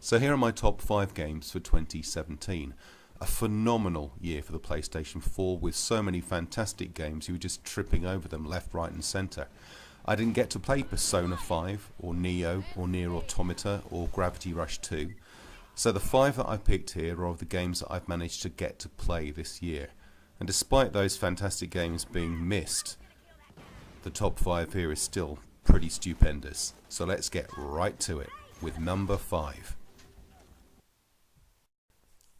So here are my top 5 games for 2017. A phenomenal year for the PlayStation 4 with so many fantastic games, you were just tripping over them left, right and centre. I didn't get to play Persona 5 or Neo or Nier Automata or Gravity Rush 2. So the 5 that I picked here are of the games that I've managed to get to play this year. And despite those fantastic games being missed, the top 5 here is still pretty stupendous. So let's get right to it with number 5.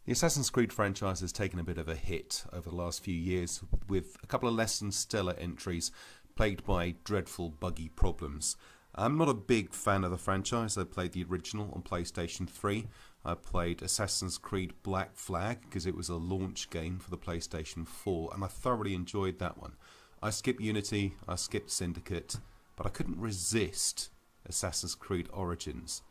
The Assassin's Creed franchise has taken a bit of a hit over the last few years, with a couple of less than stellar entries plagued by dreadful buggy problems. I'm not a big fan of the franchise. I played the original on PlayStation 3. I played Assassin's Creed Black Flag because it was a launch game for the PlayStation 4 and I thoroughly enjoyed that one. I skipped Unity, I skipped Syndicate, but I couldn't resist Assassin's Creed Origins.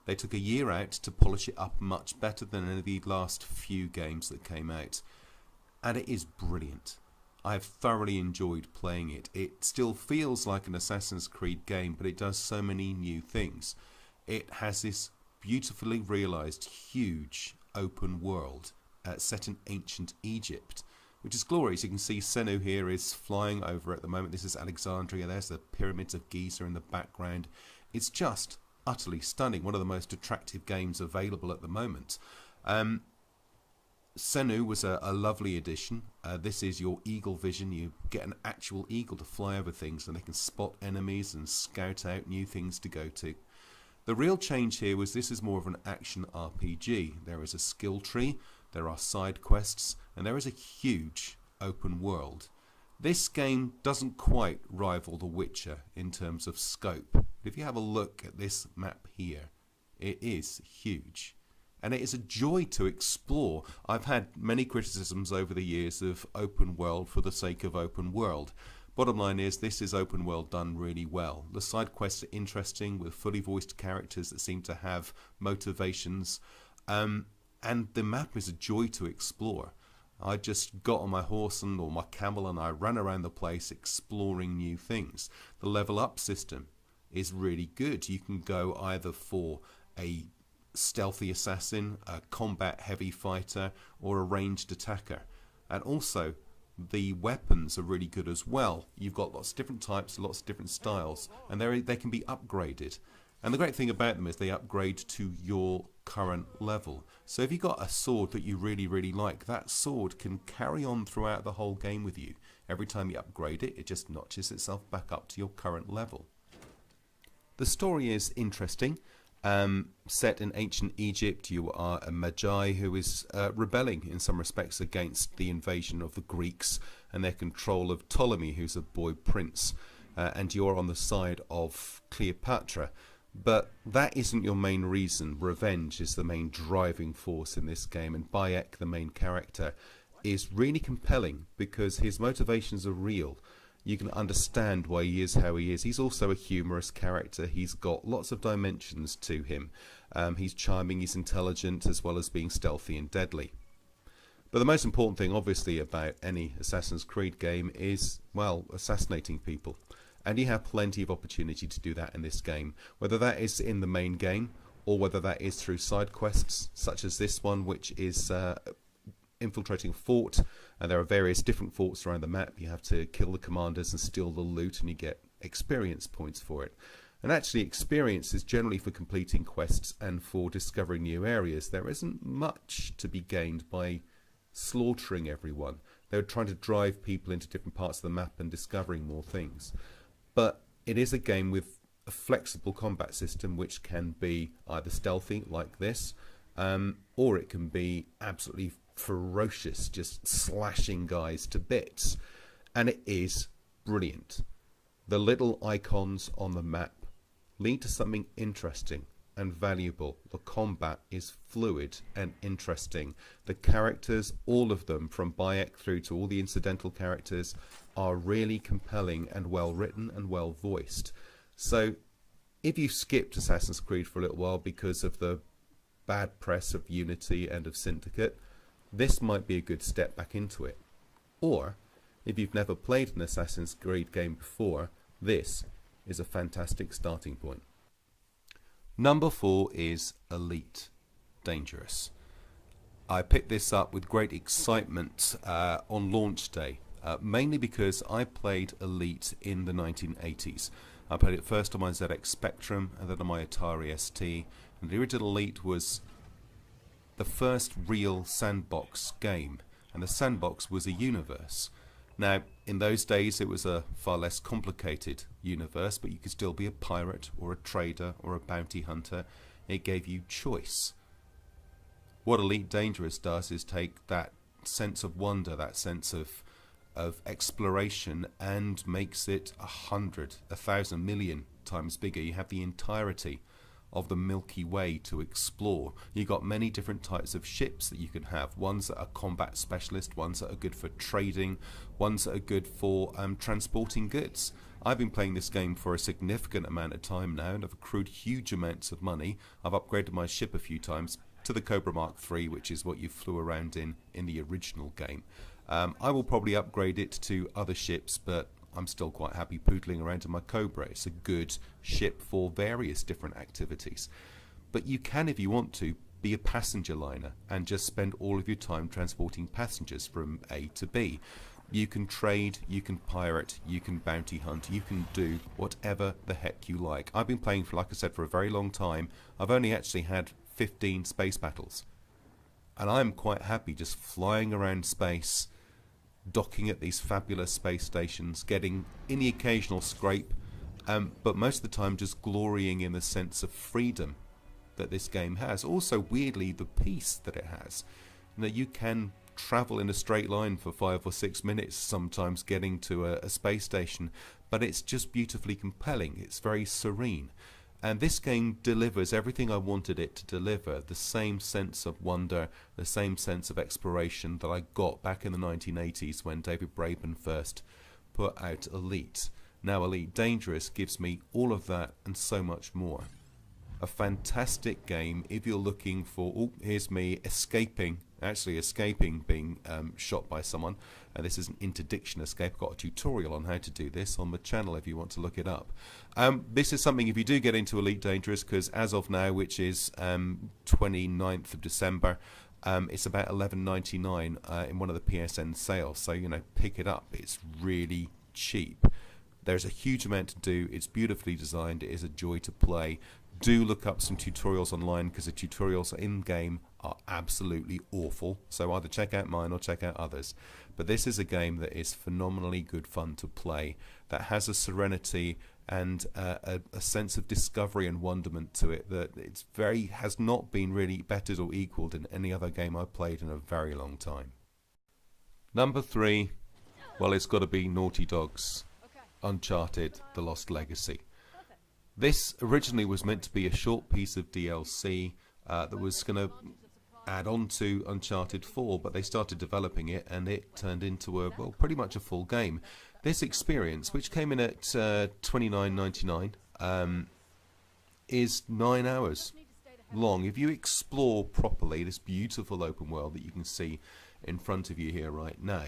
They took a year out to polish it up much better than any of the last few games that came out. And it is brilliant. I have thoroughly enjoyed playing it. It still feels like an Assassin's Creed game, but it does so many new things. It has this beautifully realised, huge open world set in ancient Egypt, which is glorious. You can see Senu here is flying over at the moment. This is Alexandria. There's the pyramids of Giza in the background. It's just utterly stunning. One of the most attractive games available at the moment. Senu was a lovely addition. This is your eagle vision. You get an actual eagle to fly over things and they can spot enemies and scout out new things to go to. The real change here was this is more of an action RPG. There is a skill tree, there are side quests, and there is a huge open world. This game doesn't quite rival The Witcher in terms of scope. If you have a look at this map here, it is huge. And it is a joy to explore. I've had many criticisms over the years of open world for the sake of open world. Bottom line is, this is open world done really well. The side quests are interesting with fully voiced characters that seem to have motivations. And the map is a joy to explore. I just got on my horse or my camel and I ran around the place exploring new things. The level up system is really good. You can go either for a stealthy assassin, a combat heavy fighter, or a ranged attacker. And also, the weapons are really good as well. You've got lots of different types, lots of different styles, and they can be upgraded. And the great thing about them is they upgrade to your current level. So if you've got a sword that you really, really like, that sword can carry on throughout the whole game with you. Every time you upgrade it, it just notches itself back up to your current level. The story is interesting. Set in ancient Egypt, you are a magi who is rebelling in some respects against the invasion of the Greeks and their control of Ptolemy, who's a boy prince, and you're on the side of Cleopatra. But that isn't your main reason. Revenge is the main driving force in this game, and Bayek, the main character, is really compelling because his motivations are real. You can understand why he is how he is. He's also a humorous character. He's got lots of dimensions to him. He's charming, he's intelligent, as well as being stealthy and deadly. But the most important thing, obviously, about any Assassin's Creed game is, well, assassinating people. And you have plenty of opportunity to do that in this game, whether that is in the main game or whether that is through side quests, such as this one, which is infiltrating a fort, and there are various different forts around the map. You have to kill the commanders and steal the loot, and you get experience points for it. And actually, experience is generally for completing quests and for discovering new areas. There isn't much to be gained by slaughtering everyone. They're trying to drive people into different parts of the map and discovering more things. But it is a game with a flexible combat system which can be either stealthy like this, or it can be absolutely ferocious, just slashing guys to bits. And it is brilliant. The little icons on the map lead to something interesting and valuable. The combat is fluid and interesting. The characters, all of them, from Bayek through to all the incidental characters, are really compelling and well written and well voiced. So if you skipped Assassin's Creed for a little while because of the bad press of Unity and of Syndicate, this might be a good step back into it. Or if you've never played an Assassin's Creed game before, this is a fantastic starting point. Number 4 is Elite. Dangerous. I picked this up with great excitement on launch day, mainly because I played Elite in the 1980s. I played it first on my ZX Spectrum and then on my Atari ST, and the original Elite was the first real sandbox game, and the sandbox was a universe. Now, in those days it was a far less complicated universe, but you could still be a pirate or a trader or a bounty hunter. It gave you choice. What Elite Dangerous does is take that sense of wonder, that sense of exploration, and makes it 100, 1,000 million times bigger. You have the entirety of the Milky Way to explore. You've got many different types of ships that you can have. Ones that are combat specialist, ones that are good for trading, ones that are good for transporting goods. I've been playing this game for a significant amount of time now, and I've accrued huge amounts of money. I've upgraded my ship a few times to the Cobra Mark III, which is what you flew around in the original game. I will probably upgrade it to other ships, but I'm still quite happy poodling around in my Cobra. It's a good ship for various different activities. But you can, if you want to, be a passenger liner and just spend all of your time transporting passengers from A to B. You can trade, you can pirate, you can bounty hunt, you can do whatever the heck you like. I've been playing for, like I said, for a very long time. I've only actually had 15 space battles. And I'm quite happy just flying around space, docking at these fabulous space stations, getting in the occasional scrape, but most of the time just glorying in the sense of freedom that this game has. Also, weirdly, the peace that it has. You know, you can travel in a straight line for 5 or 6 minutes, sometimes getting to a space station, but it's just beautifully compelling. It's very serene. And this game delivers everything I wanted it to deliver. The same sense of wonder, the same sense of exploration that I got back in the 1980s when David Braben first put out Elite. Now Elite Dangerous gives me all of that and so much more. A fantastic game if you're looking for, oh, here's me escaping being shot by someone. This is an interdiction escape. I've got a tutorial on how to do this on the channel if you want to look it up. This is something, if you do get into Elite Dangerous, because as of now, which is 29th of December, it's about $11.99 in one of the PSN sales. So, you know, pick it up. It's really cheap. There's a huge amount to do. It's beautifully designed. It is a joy to play. Do look up some tutorials online, because the tutorials in-game are absolutely awful. So either check out mine or check out others. But this is a game that is phenomenally good fun to play, that has a serenity and a sense of discovery and wonderment to it that has not been really bettered or equaled in any other game I've played in a very long time. Number 3, well, it's got to be Naughty Dog's Uncharted: The Lost Legacy. This originally was meant to be a short piece of DLC that was going to add on to Uncharted 4, but they started developing it and it turned into pretty much a full game. This experience, which came in at $29.99, is 9 hours long. If you explore properly this beautiful open world that you can see in front of you here right now,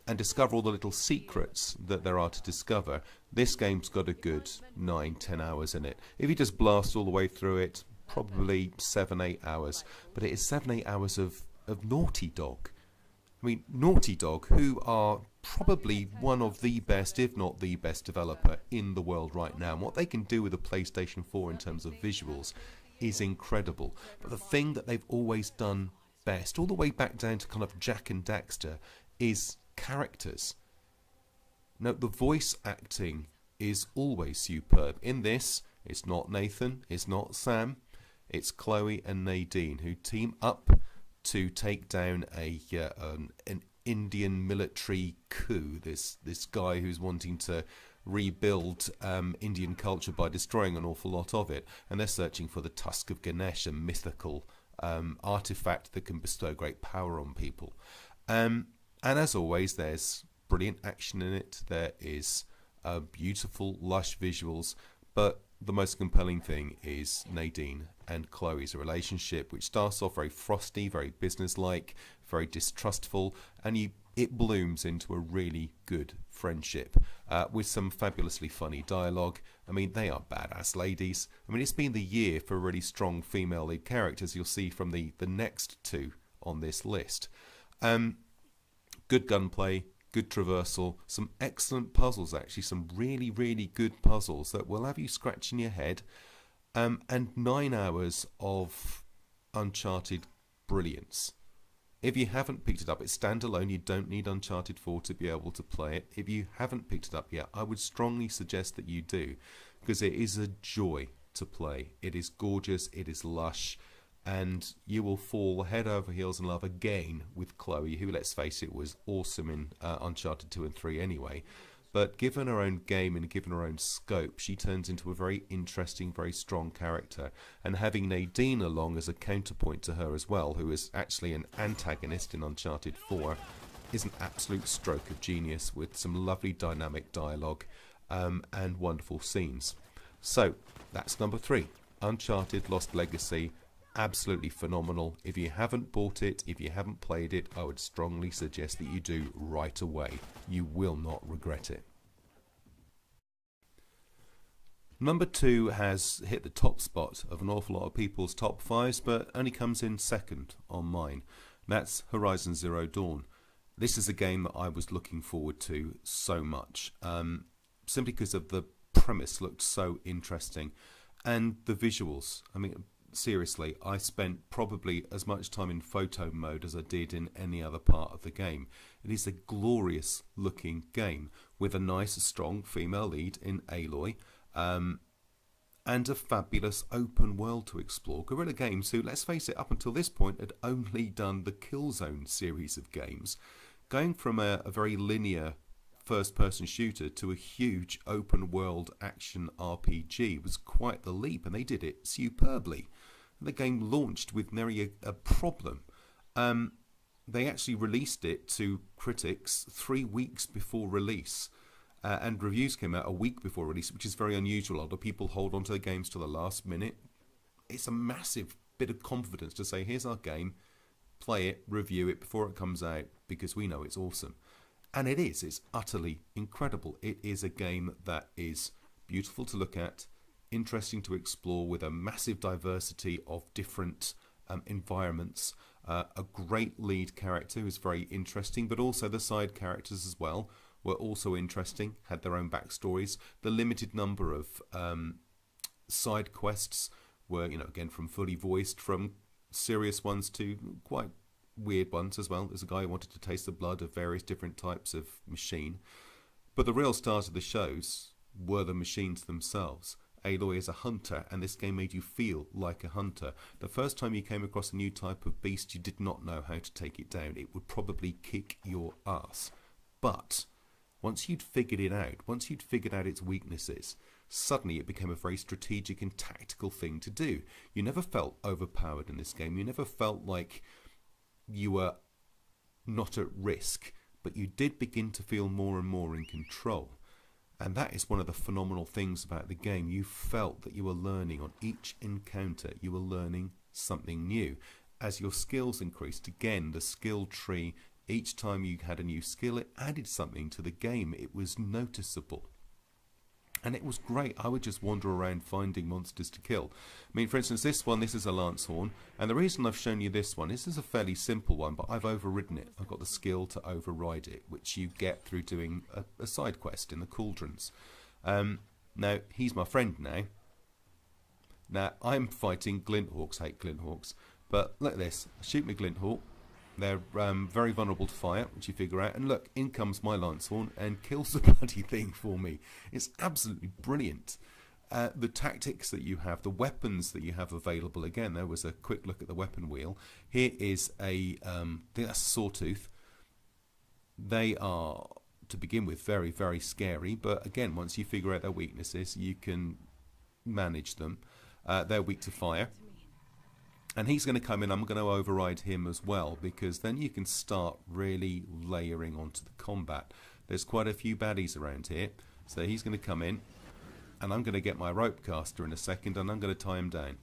and discover all the little secrets that there are to discover, this game's got a good 9-10 hours in it. If you just blast all the way through it, probably 7-8 hours. But it is 7-8 hours of Naughty Dog. I mean, Naughty Dog, who are probably one of the best, if not the best developer in the world right now. And what they can do with the PlayStation 4 in terms of visuals is incredible. But the thing that they've always done best, all the way back down to kind of Jak and Daxter, is characters. Now, the voice acting is always superb. In this, it's not Nathan, it's not Sam, it's Chloe and Nadine, who team up to take down an Indian military coup. This guy who's wanting to rebuild Indian culture by destroying an awful lot of it, and they're searching for the Tusk of Ganesh, a mythical artifact that can bestow great power on people. And as always, there's brilliant action in it. There is beautiful, lush visuals, but the most compelling thing is Nadine and Chloe's relationship, which starts off very frosty, very businesslike, very distrustful, and you it blooms into a really good friendship with some fabulously funny dialogue. I mean, they are badass ladies. I mean, it's been the year for really strong female lead characters. You'll see from the next two on this list. Good gunplay, good traversal, some excellent puzzles actually, some really, really good puzzles that will have you scratching your head, and 9 hours of Uncharted brilliance. If you haven't picked it up, it's standalone. You don't need Uncharted 4 to be able to play it. If you haven't picked it up yet, I would strongly suggest that you do, because it is a joy to play. It is gorgeous, it is lush, and you will fall head over heels in love again with Chloe, who, let's face it, was awesome in Uncharted 2 and 3 anyway. But given her own game and given her own scope, she turns into a very interesting, very strong character. And having Nadine along as a counterpoint to her as well, who is actually an antagonist in Uncharted 4, is an absolute stroke of genius with some lovely dynamic dialogue and wonderful scenes. So, that's number 3. Uncharted Lost Legacy. Absolutely phenomenal. If you haven't bought it, if you haven't played it, I would strongly suggest that you do right away. You will not regret it. Number 2 has hit the top spot of an awful lot of people's top 5s, but only comes in second on mine. That's Horizon Zero Dawn. This is a game that I was looking forward to so much, simply because of the premise looked so interesting, and the visuals. I mean, seriously, I spent probably as much time in photo mode as I did in any other part of the game. It is a glorious looking game with a nice strong female lead in Aloy, and a fabulous open world to explore. Guerrilla Games, who, let's face it, up until this point had only done the Killzone series of games, going from a very linear first-person shooter to a huge open-world action RPG was quite the leap, and they did it superbly. The game launched with nary a problem. They actually released it to critics 3 weeks before release, and reviews came out a week before release, which is very unusual. A lot of people hold on to the games to the last minute. It's a massive bit of confidence to say, here's our game, play it, review it before it comes out, because we know it's awesome. And it is. It's utterly incredible. It is a game that is beautiful to look at, interesting to explore, with a massive diversity of different environments. A great lead character who's very interesting, but also the side characters as well were also interesting, had their own backstories. The limited number of side quests were, again, from fully voiced, from serious ones to quite weird ones as well. There's a guy who wanted to taste the blood of various different types of machine. But the real stars of the shows were the machines themselves. Aloy is a hunter, and this game made you feel like a hunter. The first time you came across a new type of beast, you did not know how to take it down. It would probably kick your ass. But once you'd figured it out, once you'd figured out its weaknesses, suddenly it became a very strategic and tactical thing to do. You never felt overpowered in this game. You never felt like you were not at risk, but you did begin to feel more and more in control. And that is one of the phenomenal things about the game. You felt that you were learning on each encounter. You were learning something new. As your skills increased, again, the skill tree, each time you had a new skill, it added something to the game. It was noticeable. And it was great. I would just wander around finding monsters to kill. I mean, for instance, this is a Lancehorn. And the reason I've shown you this one, this is a fairly simple one, but I've overridden it. I've got the skill to override it, which you get through doing a side quest in the Cauldrons. Now, he's my friend now. Now, I'm fighting Glinthawks. Hate Glinthawks. But look at this. I shoot my Glinthawk. They're very vulnerable to fire, which you figure out. And look, in comes my Lancehorn and kills the bloody thing for me. It's absolutely brilliant. The tactics that you have, the weapons that you have available. Again, there was a quick look at the weapon wheel. Here is I think that's a Sawtooth. They are, to begin with, very, very scary. But again, once you figure out their weaknesses, you can manage them. They're weak to fire. And he's going to come in, I'm going to override him as well, because then you can start really layering onto the combat. There's quite a few baddies around here, so he's going to come in, and I'm going to get my rope caster in a second, and I'm going to tie him down.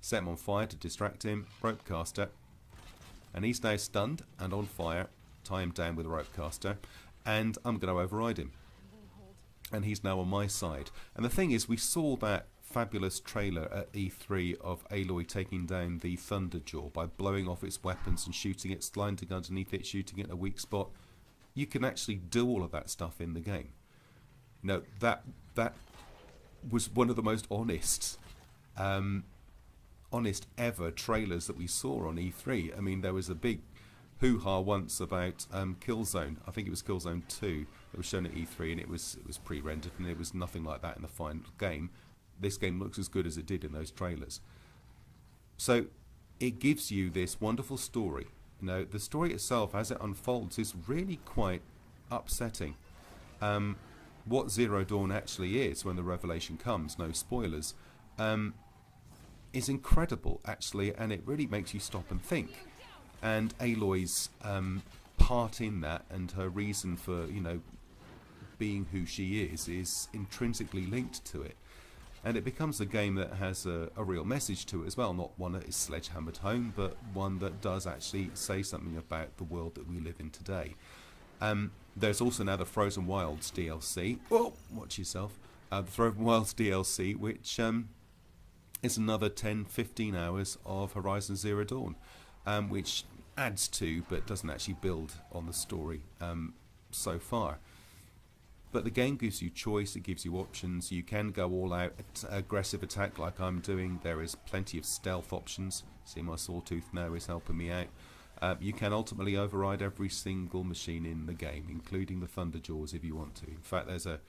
Set him on fire to distract him, rope caster, and he's now stunned and on fire. tie him down with a rope caster, and I'm going to override him. And he's now on my side. And the thing is, we saw that fabulous trailer at E3 of Aloy taking down the Thunderjaw by blowing off its weapons and shooting it, sliding underneath it, shooting it in a weak spot. You can actually do all of that stuff in the game. You know, that was one of the most honest ever trailers that we saw on E3. I mean, there was a big hoo-ha once about Killzone. I think it was Killzone 2 that was shown at E3, and it was pre-rendered, and it was nothing like that in the final game. This game looks as good as it did in those trailers. So it gives you this wonderful story. You know, the story itself, as it unfolds, is really quite upsetting. What Zero Dawn actually is, when the revelation comes, no spoilers, is incredible, actually, and it really makes you stop and think. And Aloy's part in that, and her reason for, you know, being who she is intrinsically linked to it. And it becomes a game that has a real message to it as well, not one that is sledgehammered home, but one that does actually say something about the world that we live in today. There's also now the Frozen Wilds DLC. Oh, watch yourself. The Frozen Wilds DLC, which is another 10-15 hours of Horizon Zero Dawn, which adds to, but doesn't actually build on the story so far. But the game gives you choice, it gives you options. You can go all out aggressive attack like I'm doing. There is plenty of stealth options. See, my Sawtooth now is helping me out. You can ultimately override every single machine in the game, including the Thunderjaws if you want to. In fact, there's a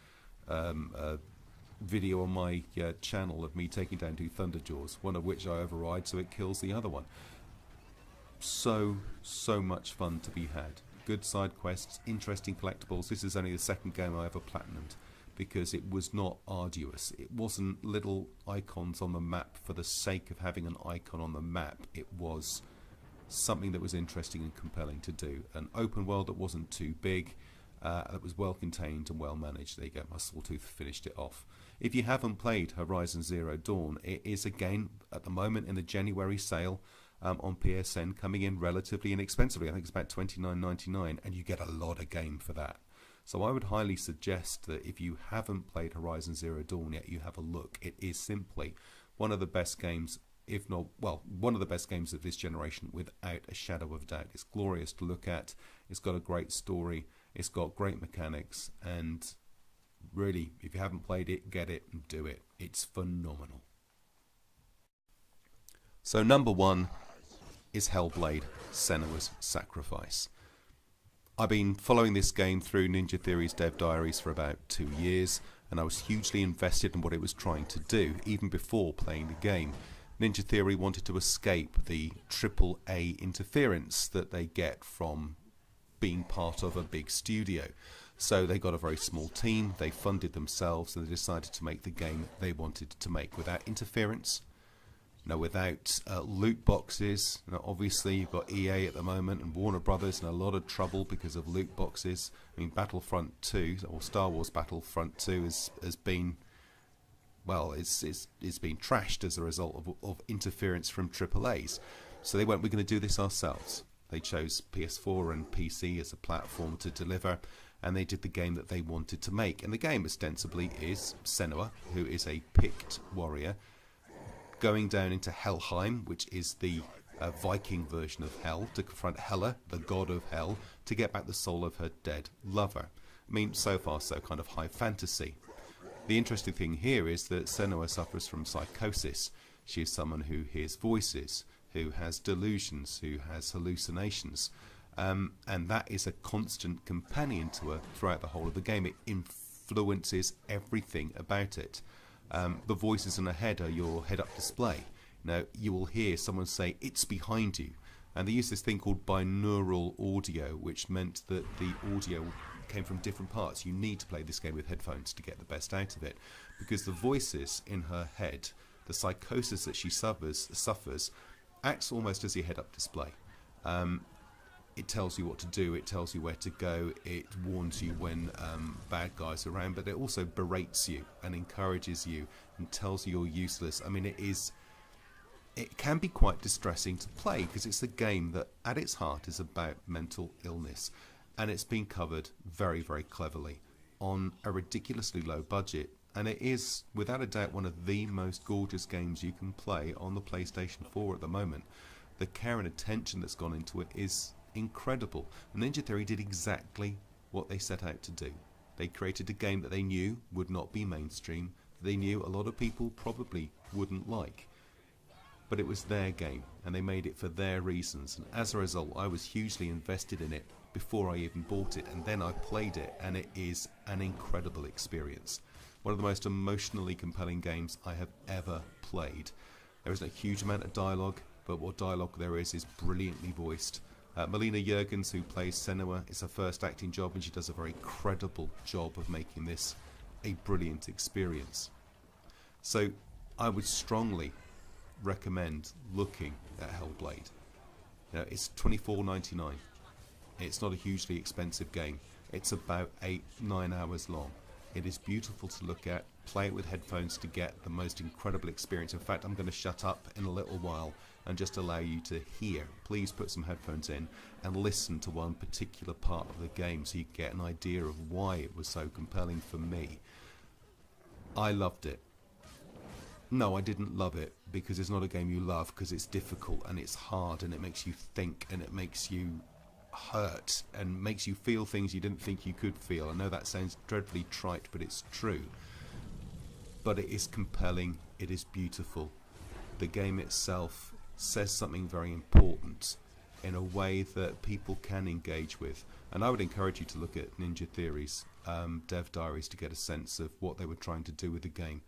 video on my channel of me taking down 2 Thunderjaws, one of which I override so it kills the other one. So much fun to be had. Good side quests, interesting collectibles. This is only the second game I ever platinumed because it was not arduous. It wasn't little icons on the map for the sake of having an icon on the map. It was something that was interesting and compelling to do. An open world that wasn't too big, that was well contained and well managed. There you go, my Sawtooth finished it off. If you haven't played Horizon Zero Dawn, it is again at the moment in the January sale on PSN, coming in relatively inexpensively. I think it's about $29.99, and you get a lot of game for that. So I would highly suggest that if you haven't played Horizon Zero Dawn yet, you have a look. It is simply one of the best games, if not, well, one of the best games of this generation, without a shadow of a doubt. It's glorious to look at. It's got a great story. It's got great mechanics, and really, if you haven't played it, get it and do it. It's phenomenal. So number 1 is Hellblade: Senua's Sacrifice. I've been following this game through Ninja Theory's dev diaries for about 2 years, and I was hugely invested in what it was trying to do, even before playing the game. Ninja Theory wanted to escape the AAA interference that they get from being part of a big studio. So they got a very small team, they funded themselves, and they decided to make the game they wanted to make without interference. Now, without loot boxes. Now, obviously you've got EA at the moment and Warner Brothers in a lot of trouble because of loot boxes. I mean, Battlefront 2, or Star Wars Battlefront 2 has been, well, it's been trashed as a result of interference from AAAs. So they went, we're going to do this ourselves. They chose PS4 and PC as a platform to deliver, and they did the game that they wanted to make. And the game ostensibly is Senua, who is a picked warrior, going down into Helheim, which is the Viking version of Hell, to confront Hela, the god of Hell, to get back the soul of her dead lover. I mean, so far so kind of high fantasy. The interesting thing here is that Senua suffers from psychosis. She is someone who hears voices, who has delusions, who has hallucinations, and that is a constant companion to her throughout the whole of the game. It influences everything about it. The voices in her head are your head-up display. Now, you will hear someone say, "It's behind you." And they use this thing called binaural audio, which meant that the audio came from different parts. You need to play this game with headphones to get the best out of it, because the voices in her head, the psychosis that she suffers acts almost as your head-up display. It tells you what to do, it tells you where to go, it warns you when bad guys are around, but it also berates you and encourages you and tells you you're useless. I mean, it it can be quite distressing to play because it's a game that at its heart is about mental illness, and it's been covered very, very cleverly on a ridiculously low budget, and it is without a doubt one of the most gorgeous games you can play on the PlayStation 4 at the moment. The care and attention that's gone into it is incredible. Ninja Theory did exactly what they set out to do. They created a game that they knew would not be mainstream, they knew a lot of people probably wouldn't like, but it was their game and they made it for their reasons, and as a result I was hugely invested in it before I even bought it, and then I played it, and it is an incredible experience. One of the most emotionally compelling games I have ever played. There isn't a huge amount of dialogue, but what dialogue there is brilliantly voiced. Melina Jurgens, who plays Senua, is her first acting job, and she does a very credible job of making this a brilliant experience. So I would strongly recommend looking at Hellblade. It's $24.99. It's not a hugely expensive game. It's about 8-9 hours long. It is beautiful to look at. Play it with headphones to get the most incredible experience. In fact, I'm going to shut up in a little while and just allow you to hear. Please put some headphones in and listen to one particular part of the game so you get an idea of why it was so compelling for me. I loved it. No, I didn't love it because it's not a game you love, because it's difficult and it's hard and it makes you think and it makes you hurt and makes you feel things you didn't think you could feel. I know that sounds dreadfully trite, but it's true. But it is compelling, it is beautiful. The game itself says something very important in a way that people can engage with, and I would encourage you to look at Ninja Theory's dev diaries to get a sense of what they were trying to do with the game.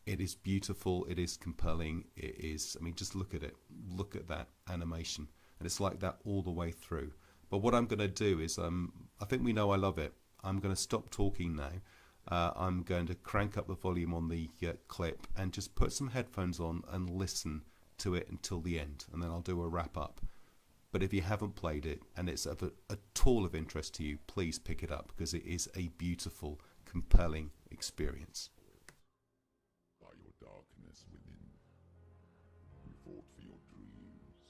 It is beautiful, it is compelling, it is, I mean, just look at it, look at that animation, and it's like that all the way through. But what I'm going to do is, I think we know I love it. I'm going to stop talking now. I'm going to crank up the volume on the clip and just put some headphones on and listen to it until the end, and then I'll do a wrap up. But if you haven't played it and it's of at all of interest to you, please pick it up because it is a beautiful, compelling experience. By your darkness within, you fought for your dreams.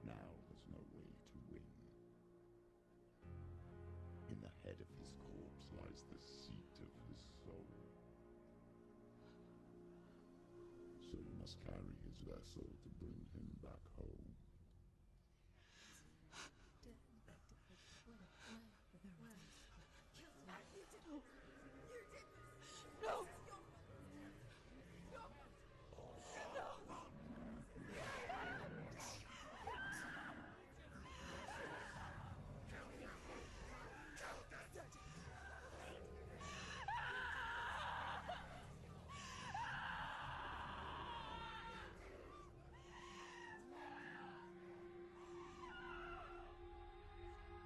Now there's no way to win. In the head of his corpse lies the seat of his soul. So you must carry his vessel to bring him back home. No!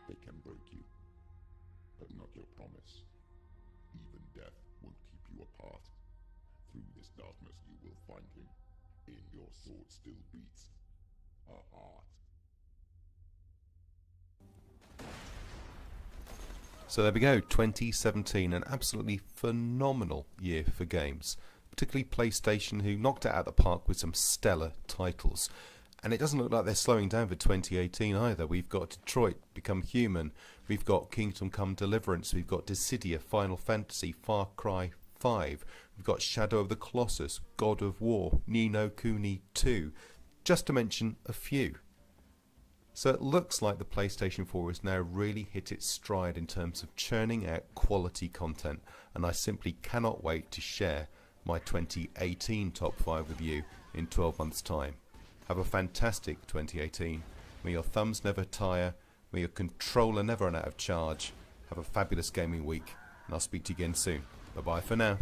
They can break you, but not your promise. Even death won't keep you apart. Through this darkness you will find him. In your sword still beats a heart. So there we go, 2017, an absolutely phenomenal year for games, particularly PlayStation, who knocked it out of the park with some stellar titles. And it doesn't look like they're slowing down for 2018 either. We've got Detroit Become Human, we've got Kingdom Come Deliverance, we've got Dissidia, Final Fantasy, Far Cry 5, we've got Shadow of the Colossus, God of War, Ni no Kuni 2, just to mention a few. So it looks like the PlayStation 4 has now really hit its stride in terms of churning out quality content, and I simply cannot wait to share my 2018 top 5 with you in 12 months' time. Have a fantastic 2018. May your thumbs never tire, may your controller never run out of charge. Have a fabulous gaming week, and I'll speak to you again soon. Bye bye for now.